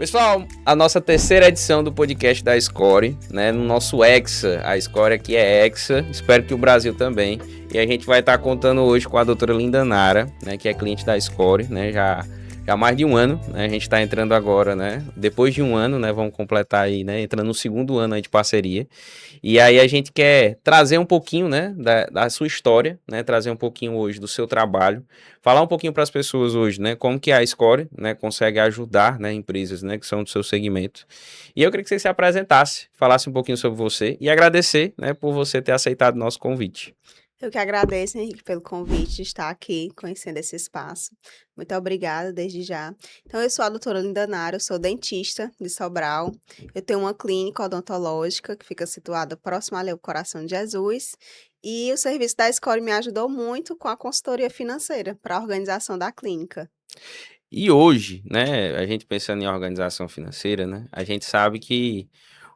Pessoal, a nossa terceira edição do podcast da Score, né? No nosso Hexa, a Score aqui é Hexa, espero que o Brasil também. E a gente vai estar contando hoje com a doutora Linda Nara, né? Que é cliente da Score, né? Já há mais de um ano, né? A gente está entrando agora, né? Depois de um ano, né? Vamos completar aí, né? Entrando no segundo ano aí de parceria. E aí a gente quer trazer um pouquinho, né, da sua história, né, trazer um pouquinho hoje do seu trabalho, falar um pouquinho para as pessoas hoje, né, como que a Score, né, consegue ajudar, né, empresas, né, que são do seu segmento. E eu queria que você se apresentasse, falasse um pouquinho sobre você e agradecer, né, por você ter aceitado o nosso convite. Eu que agradeço, Henrique, pelo convite de estar aqui conhecendo esse espaço. Muito obrigada desde já. Então, eu sou a doutora Linda Nara, eu sou dentista de Sobral. Eu tenho uma clínica odontológica que fica situada próxima ali ao Coração de Jesus. E o serviço da Score me ajudou muito com a consultoria financeira para a organização da clínica. E hoje, né, a gente pensando em organização financeira, né, a gente sabe que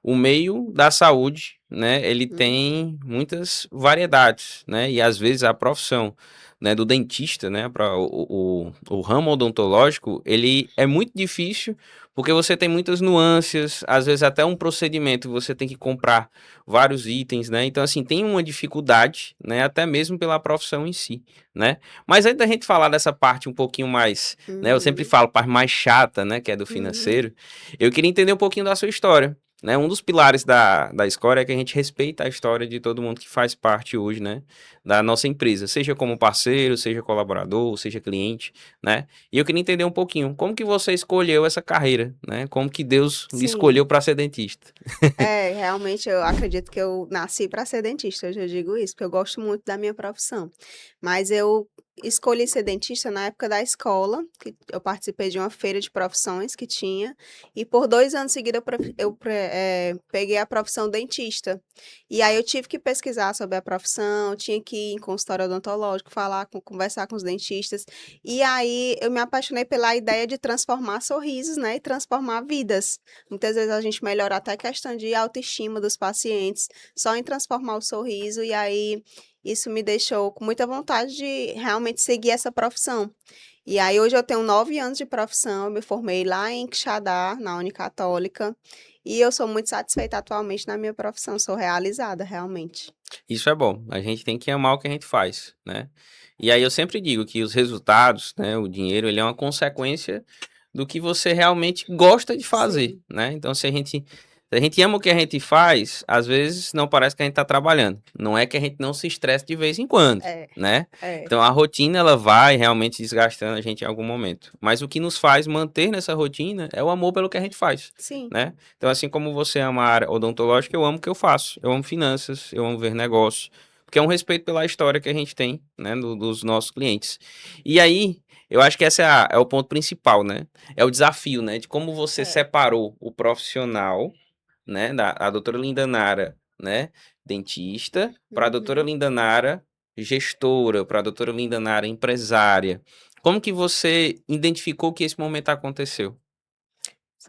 o meio da saúde, né, ele Uhum. tem muitas variedades, né, e às vezes a profissão, né, do dentista, né, para o ramo odontológico, ele é muito difícil porque você tem muitas nuances, às vezes até um procedimento você tem que comprar vários itens, né, então assim, tem uma dificuldade, né, até mesmo pela profissão em si, né. Mas antes da gente falar dessa parte um pouquinho mais, né, eu sempre Uhum. falo parte mais chata, né, que é do Uhum. financeiro, eu queria entender um pouquinho da sua história, né? Um dos pilares da Score é que a gente respeita a história de todo mundo que faz parte hoje, né, da nossa empresa, seja como parceiro, seja colaborador, seja cliente, né? E eu queria entender um pouquinho como que você escolheu essa carreira, né? Como que Deus lhe Sim. escolheu para ser dentista. É, realmente eu acredito que eu nasci para ser dentista, hoje eu digo isso, porque eu gosto muito da minha profissão. Mas eu escolhi ser dentista na época da escola, que eu participei de uma feira de profissões que tinha, e por 2 anos seguidos peguei a profissão dentista. E aí eu tive que pesquisar sobre a profissão, tinha que ir em consultório odontológico, conversar com os dentistas, e aí eu me apaixonei pela ideia de transformar sorrisos, né, e transformar vidas. Muitas vezes a gente melhora até a questão de autoestima dos pacientes, só em transformar o sorriso, e aí isso me deixou com muita vontade de realmente seguir essa profissão. E aí hoje eu tenho 9 anos de profissão, eu me formei lá em Quixadá, na Unicatólica, e eu sou muito satisfeita atualmente na minha profissão, sou realizada realmente. Isso é bom. A gente tem que amar o que a gente faz, né? E aí eu sempre digo que os resultados, né, o dinheiro, ele é uma consequência do que você realmente gosta de fazer, Sim, né? Então, se a gente ama o que a gente faz, às vezes não parece que a gente tá trabalhando. Não é que a gente não se estresse de vez em quando, é, né? é, Então, a rotina, ela vai realmente desgastando a gente em algum momento. Mas o que nos faz manter nessa rotina é o amor pelo que a gente faz, sim, né? Então, assim como você ama a área odontológica, eu amo o que eu faço. Eu amo finanças, eu amo ver negócios. Porque é um respeito pela história que a gente tem, né, dos nossos clientes. E aí, eu acho que esse é o ponto principal, né? É o desafio, né? De como você é. separou o profissional, né? A doutora Linda Nara, né? Dentista, para a doutora Uhum. Linda Nara, gestora, para a doutora Linda Nara, empresária. Como que você identificou que esse momento aconteceu?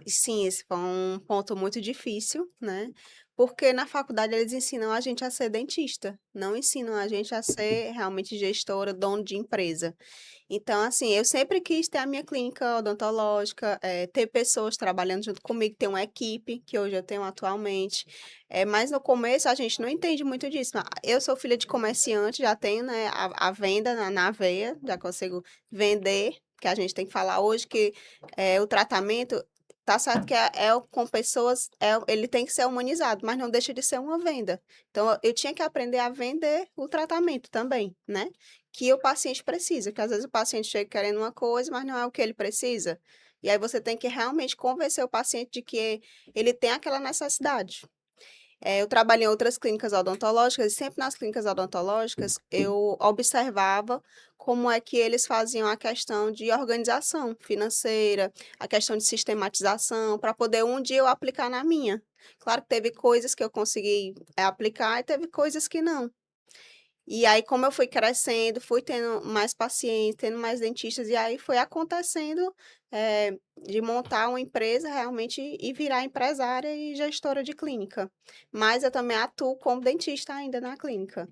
Sim, esse foi um ponto muito difícil, né? Porque na faculdade eles ensinam a gente a ser dentista, não ensinam a gente a ser realmente gestora, dono de empresa. Então, assim, eu sempre quis ter a minha clínica odontológica, ter pessoas trabalhando junto comigo, ter uma equipe, que hoje eu tenho atualmente. Mas no começo a gente não entende muito disso. Eu sou filha de comerciante, já tenho, né, a venda na veia, já consigo vender, que a gente tem que falar hoje que o tratamento. Tá certo que com pessoas, ele tem que ser humanizado, mas não deixa de ser uma venda. Então, eu tinha que aprender a vender o tratamento também, né? Que o paciente precisa, que às vezes o paciente chega querendo uma coisa, mas não é o que ele precisa. E aí você tem que realmente convencer o paciente de que ele tem aquela necessidade. Eu trabalhei em outras clínicas odontológicas e sempre nas clínicas odontológicas eu observava como é que eles faziam a questão de organização financeira, a questão de sistematização, para poder um dia eu aplicar na minha. Claro que teve coisas que eu consegui aplicar e teve coisas que não. E aí, como eu fui crescendo, fui tendo mais pacientes, tendo mais dentistas, e aí foi acontecendo, de montar uma empresa realmente e virar empresária e gestora de clínica. Mas eu também atuo como dentista ainda na clínica.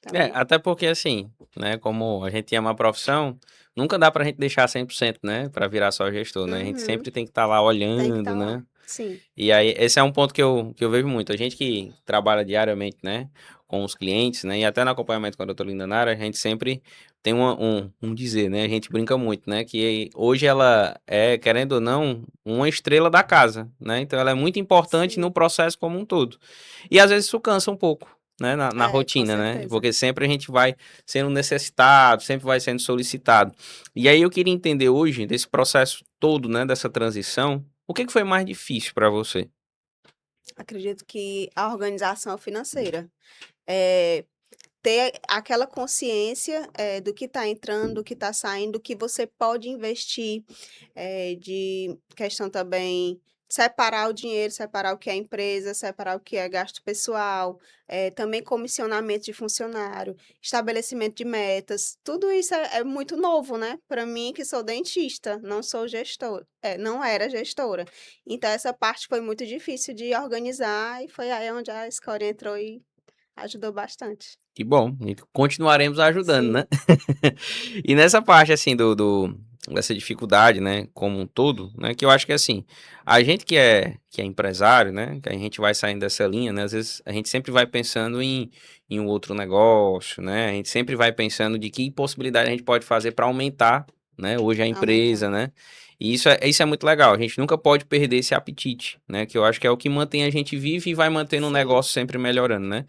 Também. até porque assim, né, como a gente ama a profissão, nunca dá pra gente deixar 100%, né, pra virar só gestor, né? A gente Uhum. sempre tem que estar lá Tem que olhando, estar lá. né? Sim, E aí, esse é um ponto que eu vejo muito. A gente que trabalha diariamente, né, com os clientes, né, e até no acompanhamento com a doutora Linda Nara, a gente sempre tem um dizer, né, a gente brinca muito, né, que hoje ela é, querendo ou não, uma estrela da casa, né, então ela é muito importante no sim. processo como um todo. E às vezes isso cansa um pouco. Né, na É, com rotina, né? certeza. Porque sempre a gente vai sendo necessitado, sempre vai sendo solicitado. E aí eu queria entender hoje, desse processo todo, né, dessa transição, o que que foi mais difícil para você? Acredito que a organização financeira. É, ter aquela consciência, do que está entrando, do que está saindo, do que você pode investir, de questão também separar o dinheiro, separar o que é empresa, separar o que é gasto pessoal, também comissionamento de funcionário, estabelecimento de metas, tudo isso é muito novo, né, para mim que sou dentista, não sou gestora, não era gestora. Então essa parte foi muito difícil de organizar e foi aí onde a Escória entrou e ajudou bastante. Que bom, e continuaremos ajudando, né? Sim, E nessa parte, assim, dessa dificuldade, né, como um todo, né, que eu acho que, assim, a gente que é empresário, né, que a gente vai saindo dessa linha, né, às vezes a gente sempre vai pensando em um outro negócio, né, a gente sempre vai pensando de que possibilidade a gente pode fazer para aumentar, né, hoje a aumentar. empresa, né, e isso é muito legal, a gente nunca pode perder esse apetite, né, que eu acho que é o que mantém a gente vivo e vai mantendo o Sim, negócio sempre melhorando, né.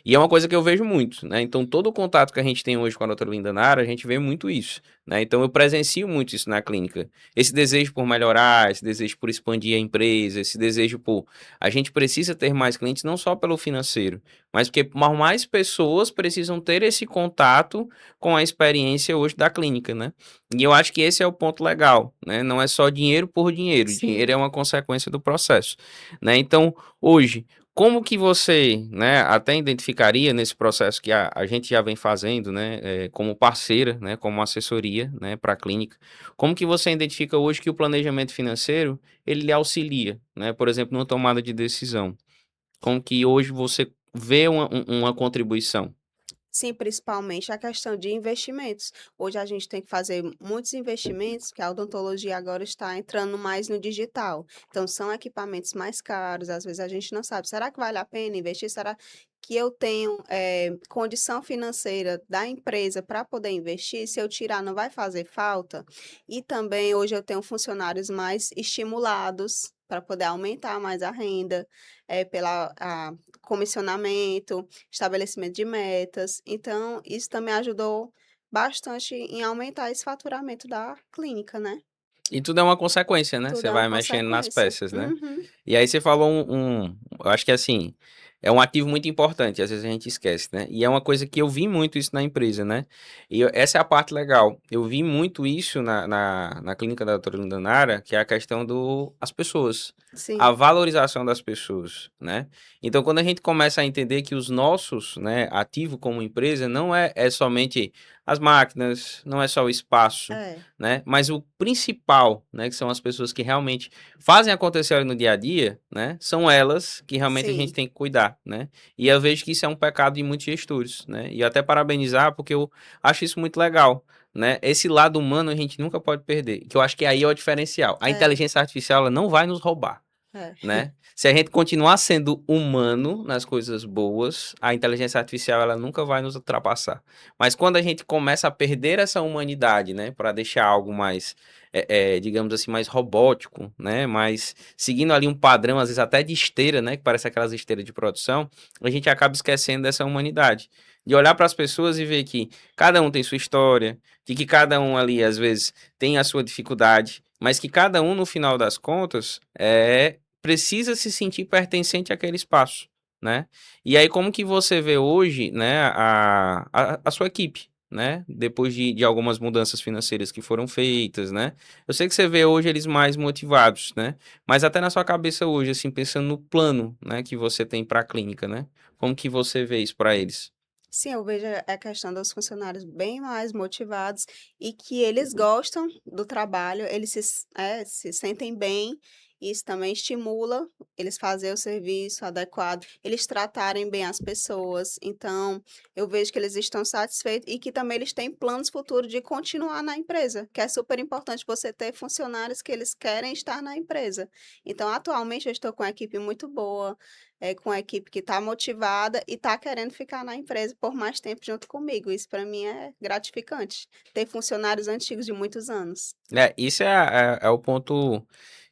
E é uma coisa que eu vejo muito, né? Então, todo o contato que a gente tem hoje com a doutora Linda Nara, a gente vê muito isso, né? Então, eu presencio muito isso na clínica. Esse desejo por melhorar, esse desejo por expandir a empresa, esse desejo por... A gente precisa ter mais clientes, não só pelo financeiro, mas porque mais pessoas precisam ter esse contato com a experiência hoje da clínica, né? E eu acho que esse é o ponto legal, né? Não é só dinheiro por dinheiro, dinheiro é sim. uma consequência do processo, né? Então, hoje, como que você, né, até identificaria nesse processo que a gente já vem fazendo, né, como parceira, né, como assessoria, né, para a clínica, como que você identifica hoje que o planejamento financeiro ele lhe auxilia, né, por exemplo, numa tomada de decisão? Como que hoje você vê uma contribuição? Sim, principalmente a questão de investimentos. Hoje a gente tem que fazer muitos investimentos, que a odontologia agora está entrando mais no digital. Então, são equipamentos mais caros, às vezes a gente não sabe, será que vale a pena investir? Será que eu tenho, condição financeira da empresa para poder investir? Se eu tirar, não vai fazer falta? E também hoje eu tenho funcionários mais estimulados para poder aumentar mais a renda, pela comissionamento, estabelecimento de metas. Então, isso também ajudou bastante em aumentar esse faturamento da clínica, né? E tudo é uma consequência, né? Tudo Você é uma vai mexendo nas consequência. peças, né? Uhum. E aí você falou eu acho que assim, é um ativo muito importante, às vezes a gente esquece, né? E é uma coisa que eu vi muito isso na empresa, né? Essa é a parte legal. Eu vi muito isso na clínica da doutora Linda Nara, que é a questão as pessoas. A Sim, valorização das pessoas, né? Então, quando a gente começa a entender que os nossos, né, ativo como empresa não é somente as máquinas, não é só o espaço, é, né? Mas o principal, né, que são as pessoas que realmente fazem acontecer ali no dia a dia, né? São elas que realmente a gente sim, tem que cuidar, né? E eu vejo que isso é um pecado em muitos gestores, né? E até parabenizar, porque eu acho isso muito legal, né? Esse lado humano a gente nunca pode perder, que eu acho que aí é o diferencial. A é, inteligência artificial ela não vai nos roubar, é. né? Se a gente continuar sendo humano nas coisas boas, a inteligência artificial ela nunca vai nos ultrapassar. Mas quando a gente começa a perder essa humanidade, né, para deixar algo mais, digamos assim, mais robótico, né, mais seguindo ali um padrão, às vezes até de esteira, né, que parece aquelas esteiras de produção, a gente acaba esquecendo dessa humanidade. De olhar para as pessoas e ver que cada um tem sua história, de que cada um ali, às vezes, tem a sua dificuldade, mas que cada um, no final das contas, precisa se sentir pertencente àquele espaço, né? E aí, como que você vê hoje, né, a sua equipe, né? Depois de algumas mudanças financeiras que foram feitas, né? Eu sei que você vê hoje eles mais motivados, né? Mas até na sua cabeça hoje, assim, pensando no plano, né, que você tem para a clínica, né? Como que você vê isso para eles? Sim, eu vejo a questão dos funcionários bem mais motivados e que eles gostam do trabalho, eles se sentem bem Isso também estimula eles fazer o serviço adequado, eles tratarem bem as pessoas. Então, eu vejo que eles estão satisfeitos e que também eles têm planos futuros de continuar na empresa, que é super importante você ter funcionários que eles querem estar na empresa. Então, atualmente eu estou com uma equipe muito boa, com uma equipe que está motivada e está querendo ficar na empresa por mais tempo junto comigo. Isso para mim é gratificante, ter funcionários antigos de muitos anos. Isso é o ponto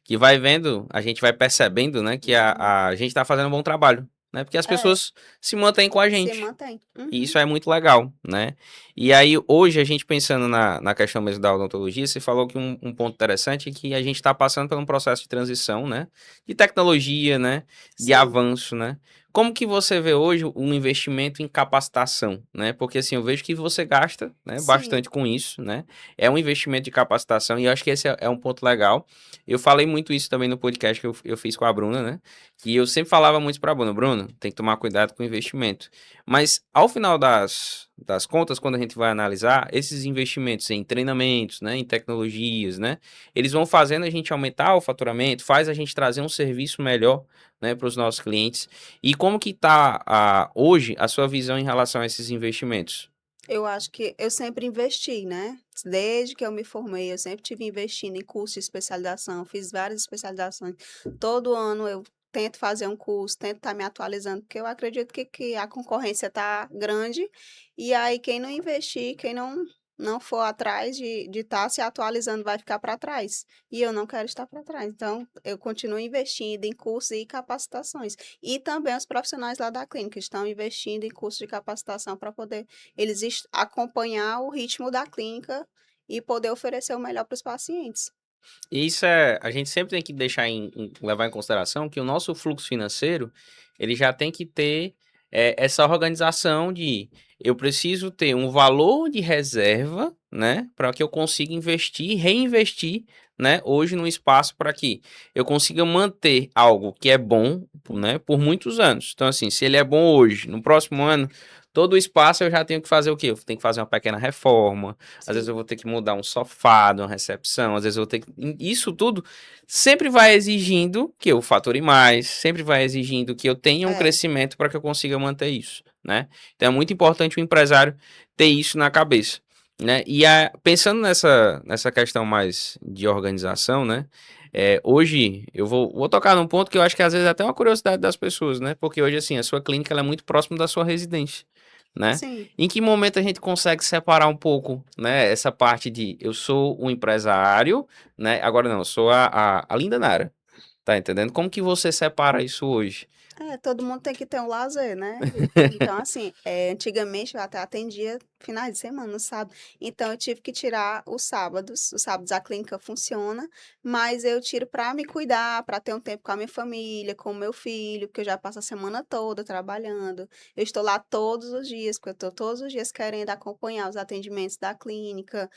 que vai vendo, a gente vai percebendo, né, que Uhum. a gente tá fazendo um bom trabalho, né? Porque as É, pessoas se mantêm com a se gente. mantém. E Uhum. isso é muito legal, né? E aí, hoje, a gente pensando na questão mesmo da odontologia, você falou que um ponto interessante é que a gente está passando por um processo de transição, né? De tecnologia, né? De Sim, avanço, né? Como que você vê hoje um investimento em capacitação, né? Porque assim, eu vejo que você gasta, né, sim. bastante com isso, né? É um investimento de capacitação e eu acho que esse é um ponto legal. Eu falei muito isso também no podcast que eu fiz com a Bruna, né? Que eu sempre falava muito para a Bruna, Bruno, tem que tomar cuidado com o investimento. Mas ao final das contas, quando a gente vai analisar, esses investimentos em treinamentos, né, em tecnologias, né, eles vão fazendo a gente aumentar o faturamento, faz a gente trazer um serviço melhor, né, para os nossos clientes. E como que está hoje a sua visão em relação a esses investimentos? Eu acho que eu sempre investi, né? Desde que eu me formei, eu sempre tive investindo em curso de especialização, fiz várias especializações. Todo ano eu tento fazer um curso, tento estar me atualizando, porque eu acredito que a concorrência está grande. E aí, quem não investir, quem não for atrás de estar se atualizando, vai ficar para trás. E eu não quero estar para trás. Então, eu continuo investindo em cursos e capacitações. E também os profissionais lá da clínica estão investindo em cursos de capacitação para poder eles acompanhar o ritmo da clínica e poder oferecer o melhor para os pacientes. E isso a gente sempre tem que deixar levar em consideração que o nosso fluxo financeiro, ele já tem que ter essa organização de eu preciso ter um valor de reserva, né, para que eu consiga investir, reinvestir, né, hoje no espaço para que eu consiga manter algo que é bom, né, por muitos anos. Então, assim, se ele é bom hoje, no próximo ano, todo o espaço eu já tenho que fazer o quê? Eu tenho que fazer uma pequena reforma, às vezes Sim, eu vou ter que mudar um sofá de uma recepção, às vezes eu vou ter que. Isso tudo sempre vai exigindo que eu fature mais, sempre vai exigindo que eu tenha um é. crescimento para que eu consiga manter isso, né? Então é muito importante o empresário ter isso na cabeça, né? E pensando nessa questão mais de organização, né? Hoje eu vou tocar num ponto que eu acho que às vezes é até uma curiosidade das pessoas, né? Porque hoje, assim, a sua clínica ela é muito próxima da sua residência, né? Sim. Em que momento a gente consegue separar um pouco, né, essa parte de eu sou um empresário, né? Agora não, eu sou a Linda Nara, tá entendendo? Como que você separa isso hoje? Todo mundo tem que ter um lazer, né? Então, assim, antigamente eu até atendia finais de semana, sabe? Então, eu tive que tirar os sábados. Os sábados a clínica funciona, mas eu tiro para me cuidar, para ter um tempo com a minha família, com o meu filho, porque eu já passo a semana toda trabalhando. Eu estou lá todos os dias, porque eu estou todos os dias querendo acompanhar os atendimentos da clínica,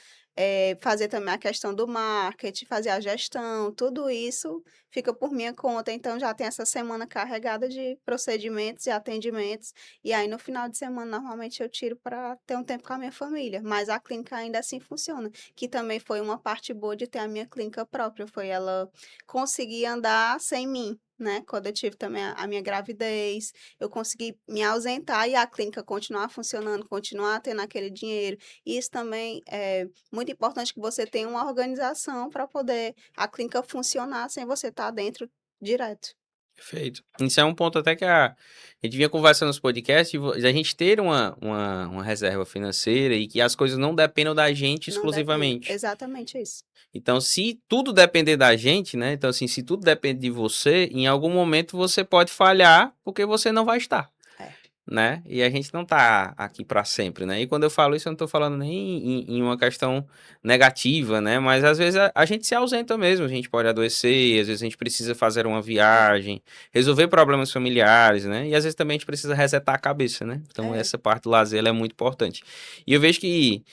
fazer também a questão do marketing, fazer a gestão, tudo isso fica por minha conta, então já tem essa semana carregada de procedimentos e atendimentos. E aí no final de semana normalmente eu tiro para ter um tempo com a minha família, mas a clínica ainda assim funciona, que também foi uma parte boa de ter a minha clínica própria, foi ela conseguir andar sem mim. Né? Quando eu tive também a minha gravidez, eu consegui me ausentar e a clínica continuar funcionando, continuar tendo aquele dinheiro. Isso também é muito importante que você tenha uma organização para poder a clínica funcionar sem você estar dentro direto. Perfeito. Isso é um ponto até que a gente vinha conversando nos podcasts, de a gente ter uma reserva financeira e que as coisas não dependam da gente Não depende. exclusivamente. Exatamente isso. Então, se tudo depender da gente, né? Então, assim, se tudo depende de você, em algum momento você pode falhar porque você não vai estar, É. né? E a gente não tá aqui para sempre, né? E quando eu falo isso, eu não tô falando nem em uma questão negativa, né? Mas às vezes a gente se ausenta mesmo, a gente pode adoecer, às vezes a gente precisa fazer uma viagem, resolver problemas familiares, né? E às vezes também a gente precisa resetar a cabeça, né? Então É. essa parte do lazer ela é muito importante. E eu vejo que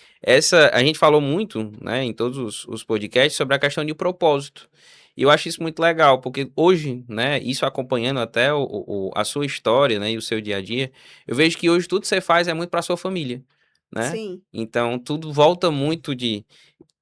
a gente falou muito, né, em todos os podcasts sobre a questão de propósito. E eu acho isso muito legal, porque hoje, né, isso acompanhando até a sua história, né, e o seu dia a dia, eu vejo que hoje tudo que você faz é muito para sua família, né? Sim. Então tudo volta muito de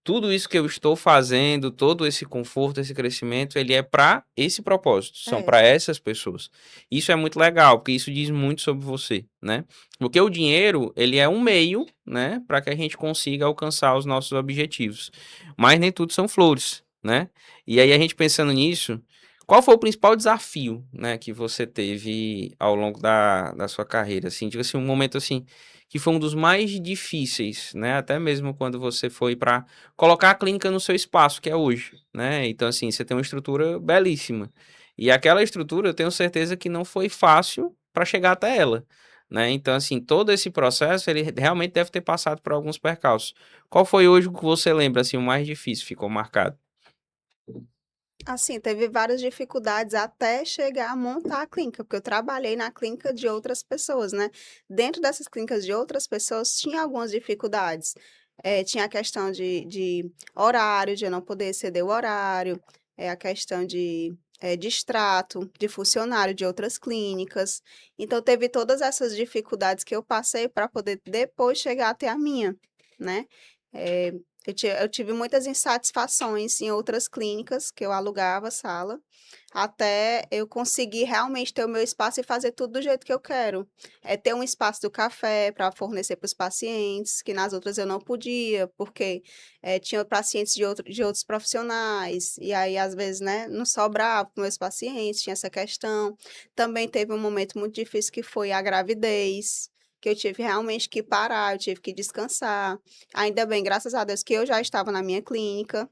tudo isso que eu estou fazendo, todo esse conforto, esse crescimento, ele é para esse propósito, são É, para essas pessoas. Isso é muito legal, porque isso diz muito sobre você, né? Porque o dinheiro, ele é um meio, né, para que a gente consiga alcançar os nossos objetivos. Mas nem tudo são flores, né? E aí a gente pensando nisso, qual foi o principal desafio, né, que você teve ao longo da sua carreira? Assim, diga assim, um momento assim que foi um dos mais difíceis, né? Até mesmo quando você foi para colocar a clínica no seu espaço, que é hoje, né? Então, assim, você tem uma estrutura belíssima. E aquela estrutura, eu tenho certeza que não foi fácil para chegar até ela, né? Então, assim, todo esse processo, ele realmente deve ter passado por alguns percalços. Qual foi hoje o que você lembra, assim, o mais difícil, ficou marcado? assim, teve várias dificuldades até chegar a montar a clínica, porque eu trabalhei na clínica de outras pessoas, né? Dentro dessas clínicas de outras pessoas, tinha algumas dificuldades. Tinha a questão de horário, de eu não poder exceder o horário, a questão de extrato, de funcionário de outras clínicas. Então, teve todas essas dificuldades que eu passei para poder depois chegar até a minha, né? Eh, eu tive muitas insatisfações em outras clínicas que eu alugava a sala, até eu conseguir realmente ter o meu espaço e fazer tudo do jeito que eu quero. Ter um espaço do café para fornecer para os pacientes, que nas outras eu não podia, porque tinha pacientes de outros profissionais, e aí às vezes, né, não sobrava para meus pacientes, tinha essa questão. Também teve um momento muito difícil que foi a gravidez, que eu tive realmente que parar, eu tive que descansar. Ainda bem, graças a Deus, que eu já estava na minha clínica.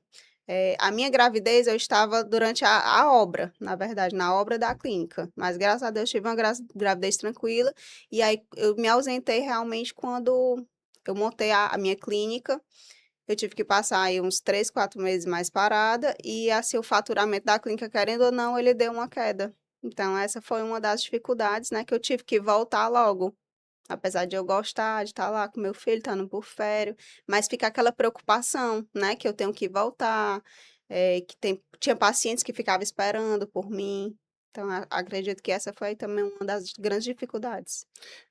A minha gravidez eu estava durante a obra, na verdade, na obra da clínica. Mas graças a Deus tive uma gravidez tranquila. E aí eu me ausentei realmente quando eu montei a minha clínica. Eu tive que passar aí uns 3, 4 meses mais parada. E assim, o faturamento da clínica, querendo ou não, ele deu uma queda. Então, essa foi uma das dificuldades, né? Que eu tive que voltar logo. Apesar de eu gostar de estar lá com meu filho, estando por férias, mas fica aquela preocupação, né, que eu tenho que voltar, tinha pacientes que ficavam esperando por mim. Então, acredito que essa foi também uma das grandes dificuldades.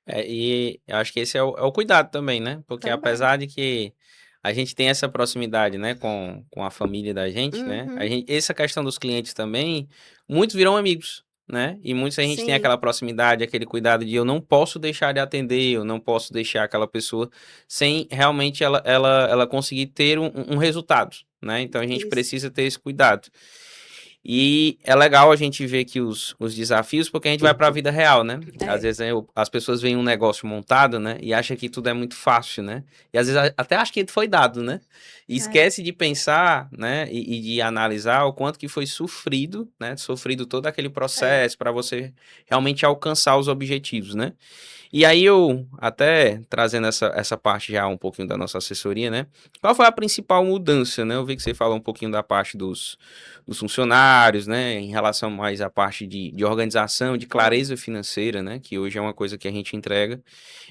E eu acho que esse é o cuidado também, né? Porque Também. apesar de que a gente tem essa proximidade, né, com a família da gente, né? Uhum. Essa questão dos clientes também, muitos viram amigos, né? E muitos a gente tem Sim, aquela proximidade, aquele cuidado de eu não posso deixar de atender, eu não posso deixar aquela pessoa sem realmente ela conseguir ter um resultado, né? Então a gente isso. precisa ter esse cuidado. E é legal a gente ver aqui os desafios, porque a gente vai para a vida real, né? Às É, vezes as pessoas veem um negócio montado, né? E acham que tudo é muito fácil, né? E às vezes até acham que foi dado, né? E é. esquece de pensar, né? E de analisar o quanto que foi sofrido, né? Sofrido todo aquele É. processo para você realmente alcançar os objetivos, né? E aí eu, até trazendo essa parte já um pouquinho da nossa assessoria, né? Qual foi a principal mudança, né? Eu vi que você falou um pouquinho da parte dos funcionários, né? Em relação mais à parte de organização, de Foi. clareza financeira, né? Que hoje é uma coisa que a gente entrega.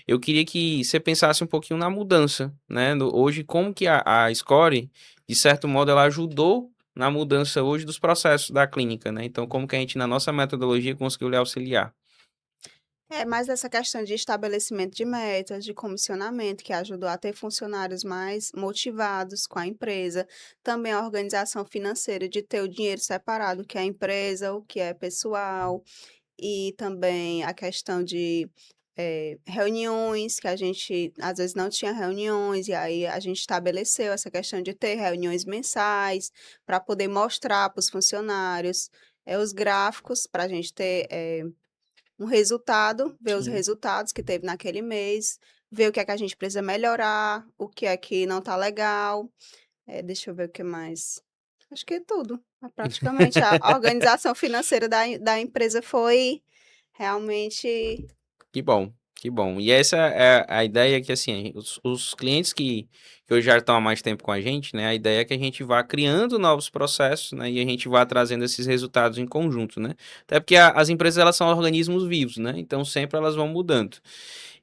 Eu queria que você pensasse um pouquinho na mudança, né? Hoje, como que a Score, de certo modo, ela ajudou na mudança hoje dos processos da clínica, né? Então, como que a gente, na nossa metodologia, conseguiu lhe auxiliar? Mais essa questão de estabelecimento de metas, de comissionamento, que ajudou a ter funcionários mais motivados com a empresa. Também a organização financeira, de ter o dinheiro separado, o que é empresa, o que é pessoal. E também a questão de reuniões, que a gente às vezes não tinha reuniões, e aí a gente estabeleceu essa questão de ter reuniões mensais para poder mostrar para os funcionários os gráficos, para a gente ter um resultado, ver os Sim. resultados que teve naquele mês, ver o que é que a gente precisa melhorar, o que é que não está legal. Deixa eu ver o que mais. Acho que é tudo. Praticamente a organização financeira da empresa foi realmente. Que bom, que bom. E essa é a ideia que, assim, os clientes que hoje já estão há mais tempo com a gente, né? A ideia é que a gente vá criando novos processos, né? E a gente vá trazendo esses resultados em conjunto, né? Até porque as empresas, elas são organismos vivos, né? Então, sempre elas vão mudando.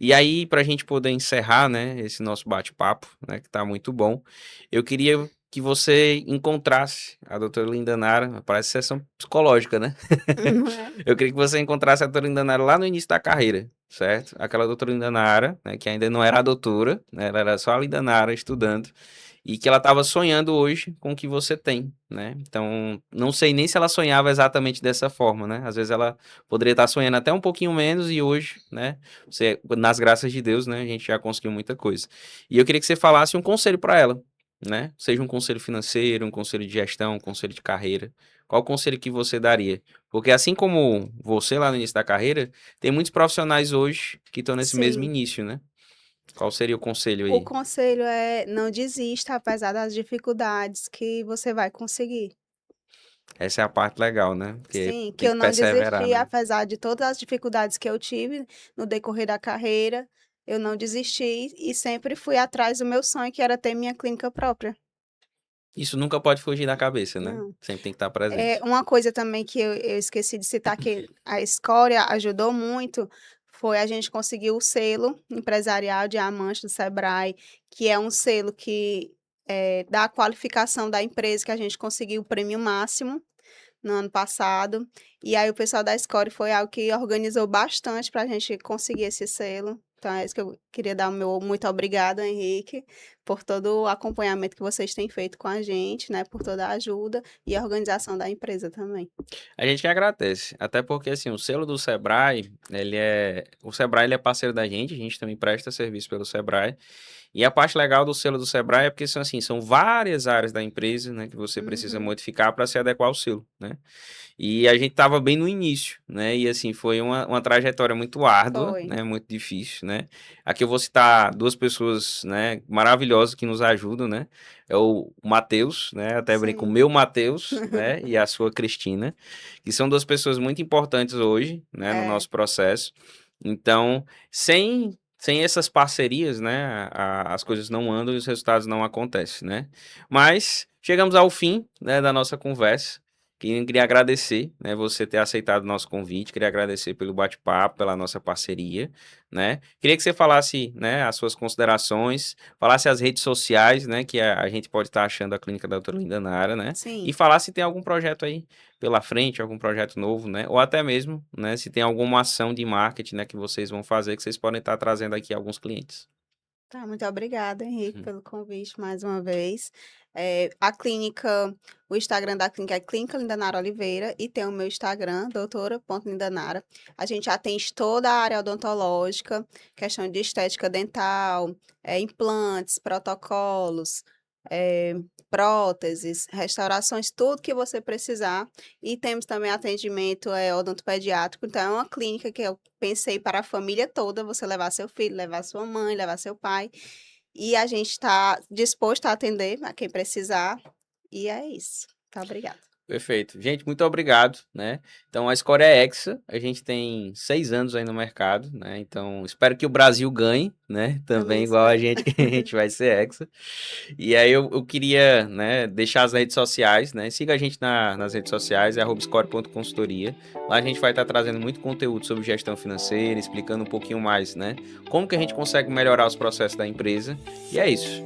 E aí, para a gente poder encerrar, né? Esse nosso bate-papo, né? Que tá muito bom. Eu queria que você encontrasse a doutora Linda Nara, parece sessão psicológica, né? Não é? Eu queria que você encontrasse a doutora Indanara lá no início da carreira, certo? Aquela doutora Indanara, né, que ainda não era a doutora, né, ela era só a Indanara estudando. e que ela estava sonhando hoje com o que você tem, né? Então, não sei nem se ela sonhava exatamente dessa forma, né? Às vezes ela poderia estar sonhando até um pouquinho menos e hoje, né? Você, nas graças de Deus, né? A gente já conseguiu muita coisa. E eu queria que você falasse um conselho para ela, né? Seja um conselho financeiro, um conselho de gestão, um conselho de carreira. Qual conselho que você daria? Porque assim como você lá no início da carreira, tem muitos profissionais hoje que estão nesse mesmo Sim. início, né? Qual seria o conselho O aí? conselho é não desista, apesar das dificuldades, que você vai conseguir. Essa é a parte legal, né? Porque Sim, que tem eu que não perseverar, desisti, né? apesar de todas as dificuldades que eu tive no decorrer da carreira, eu não desisti e sempre fui atrás do meu sonho, que era ter minha clínica própria. Isso nunca pode fugir da cabeça, né? Não. Sempre tem que estar É, presente. uma coisa também que eu esqueci de citar, que a Escória ajudou muito, foi a gente conseguir o selo empresarial Diamante do Sebrae, que é um selo que dá a qualificação da empresa, que a gente conseguiu o prêmio máximo no ano passado. E aí o pessoal da Score foi algo que organizou bastante para a gente conseguir esse selo. Então é isso que eu queria dar o meu muito obrigado, Henrique, por todo o acompanhamento que vocês têm feito com a gente, né? Por toda a ajuda e a organização da empresa também. A gente que agradece. Até porque, assim, o selo do Sebrae, o Sebrae ele é parceiro da gente, a gente também presta serviço pelo Sebrae. E a parte legal do selo do Sebrae é porque são, assim, são várias áreas da empresa, né, que você precisa Uhum, modificar para se adequar ao selo, né? E a gente estava bem no início, né? E assim, foi uma trajetória muito árdua, foi. né? Muito difícil, né? Aqui eu vou citar duas pessoas, né, maravilhosas que nos ajudam, né? É o Matheus, né? Até brinco, o Sim. meu Matheus, né? E a sua Cristina, que são duas pessoas muito importantes hoje, né, no É. nosso processo. Então, sem essas parcerias, né, as coisas não andam e os resultados não acontecem, né? Mas chegamos ao fim, né, da nossa conversa. Queria agradecer, né, você ter aceitado o nosso convite, queria agradecer pelo bate-papo, pela nossa parceria, né? Queria que você falasse, né, as suas considerações, falasse as redes sociais, né, que a gente pode estar achando a Clínica da Doutora Linda Nara, né? E Sim. falasse se tem algum projeto aí pela frente, algum projeto novo, né? Ou até mesmo, né, se tem alguma ação de marketing, né, que vocês vão fazer, que vocês podem estar trazendo aqui alguns clientes. Tá, muito obrigada, Henrique, Uhum. pelo convite mais uma vez. A clínica, o Instagram da clínica é Clínica Lindanara Oliveira e tem o meu Instagram, doutora.lindanara. A gente atende toda a área odontológica, questão de estética dental, implantes, protocolos, eh, próteses, restaurações, tudo que você precisar. E temos também atendimento odontopediátrico, então é uma clínica que eu pensei para a família toda, você levar seu filho, levar sua mãe, levar seu pai. E a gente está disposto a atender a quem precisar. E é isso. Tá, obrigada. Perfeito. Gente, muito obrigado, né? Então, a Score é Hexa, a gente tem 6 anos aí no mercado, né? Então, espero que o Brasil ganhe, né? Também Também igual a espero. gente, que a gente vai ser Hexa. E aí, eu queria, né, deixar as redes sociais, né? Siga a gente nas redes sociais, é @score.consultoria. Lá a gente vai estar trazendo muito conteúdo sobre gestão financeira, explicando um pouquinho mais, né? Como que a gente consegue melhorar os processos da empresa. E é isso.